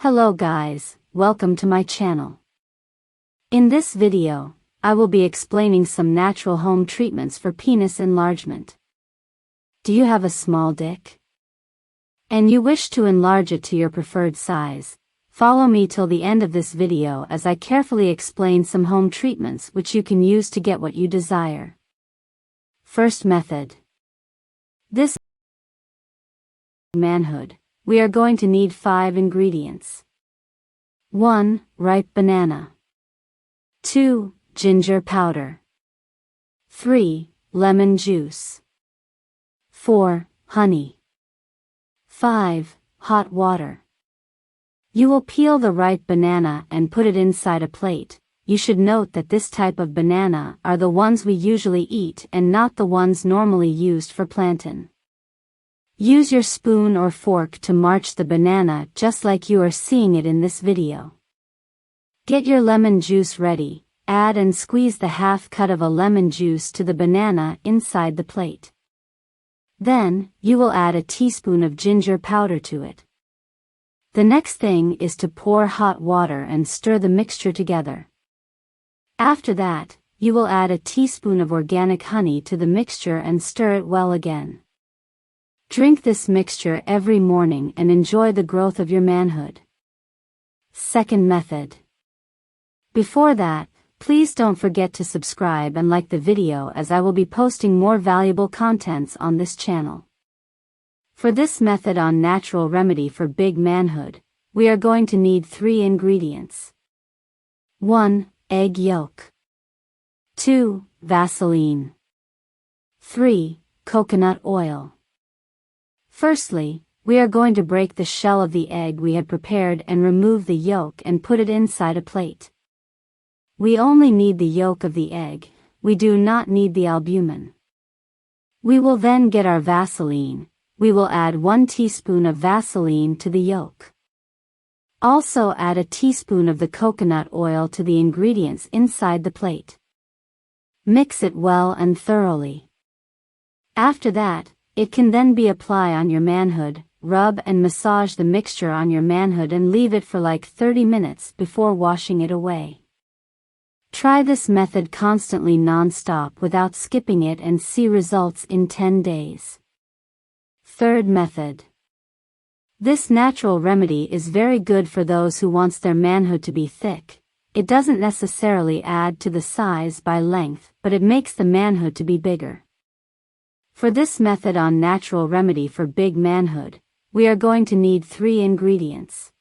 Hello guys, welcome to my channel. In this video, I will be explaining some natural home treatments for penis enlargement. Do you have a small dick? And you wish to enlarge it to your preferred size? Follow me till the end of this video as I carefully explain some home treatments which you can use to get what you desire. First method. This manhood. We are going to need 5 ingredients. 1. Ripe banana. 2. Ginger powder. 3. Lemon juice. 4. Honey. 5. Hot water. You will peel the ripe banana and put it inside a plate. You should note that this type of banana are the ones we usually eat and not the ones normally used for plantain. Use your spoon or fork to march the banana just like you are seeing it in this video. Get your lemon juice ready, add and squeeze the half cut of a lemon juice to the banana inside the plate. Then, you will add a teaspoon of ginger powder to it. The next thing is to pour hot water and stir the mixture together. After that, you will add a teaspoon of organic honey to the mixture and stir it well again. Drink this mixture every morning and enjoy the growth of your manhood. Second method. Before that, please don't forget to subscribe and like the video as I will be posting more valuable contents on this channel. For this method on natural remedy for big manhood, we are going to need 3 ingredients. 1. Egg yolk. 2. Vaseline. 3. Coconut oil. Firstly, we are going to break the shell of the egg we had prepared and remove the yolk and put it inside a plate. We only need the yolk of the egg, we do not need the albumin. We will then get our Vaseline. We will add 1 teaspoon of Vaseline to the yolk. Also add a teaspoon of the coconut oil to the ingredients inside the plate. Mix it well and thoroughly. After that, it can then be applied on your manhood, rub and massage the mixture on your manhood and leave it for like 30 minutes before washing it away. Try this method constantly non-stop without skipping it and see results in 10 days. Third method. This natural remedy is very good for those who wants their manhood to be thick. It doesn't necessarily add to the size by length, but it makes the manhood to be bigger. For this method on natural remedy for big manhood, we are going to need 3 ingredients.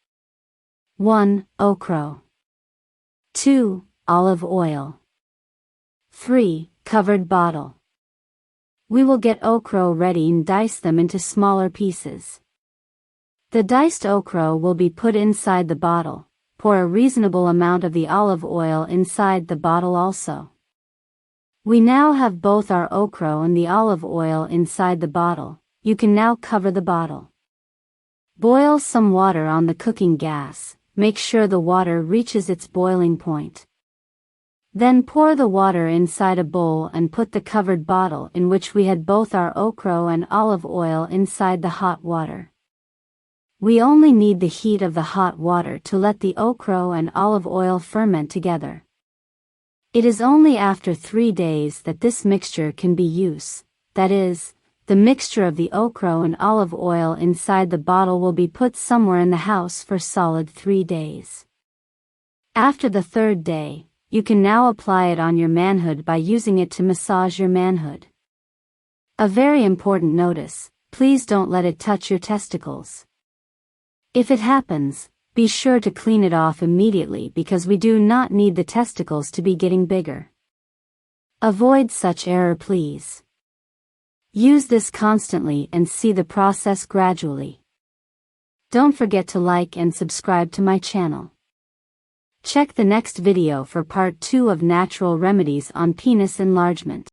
1. Okra. 2. Olive oil. 3. Covered bottle. We will get okra ready and dice them into smaller pieces. The diced okra will be put inside the bottle. Pour a reasonable amount of the olive oil inside the bottle also. We now have both our okra and the olive oil inside the bottle. You can now cover the bottle. Boil some water on the cooking gas. Make sure the water reaches its boiling point. Then pour the water inside a bowl and put the covered bottle in which we had both our okra and olive oil inside the hot water. We only need the heat of the hot water to let the okra and olive oil ferment together. It is only after 3 days that this mixture can be used, that is, the mixture of the okra and olive oil inside the bottle will be put somewhere in the house for solid 3 days. After the 3rd day, you can now apply it on your manhood by using it to massage your manhood. A very important notice, please don't let it touch your testicles. If it happens, be sure to clean it off immediately because we do not need the testicles to be getting bigger. Avoid such error please. Use this constantly and see the process gradually. Don't forget to like and subscribe to my channel. Check the next video for part 2 of natural remedies on penis enlargement.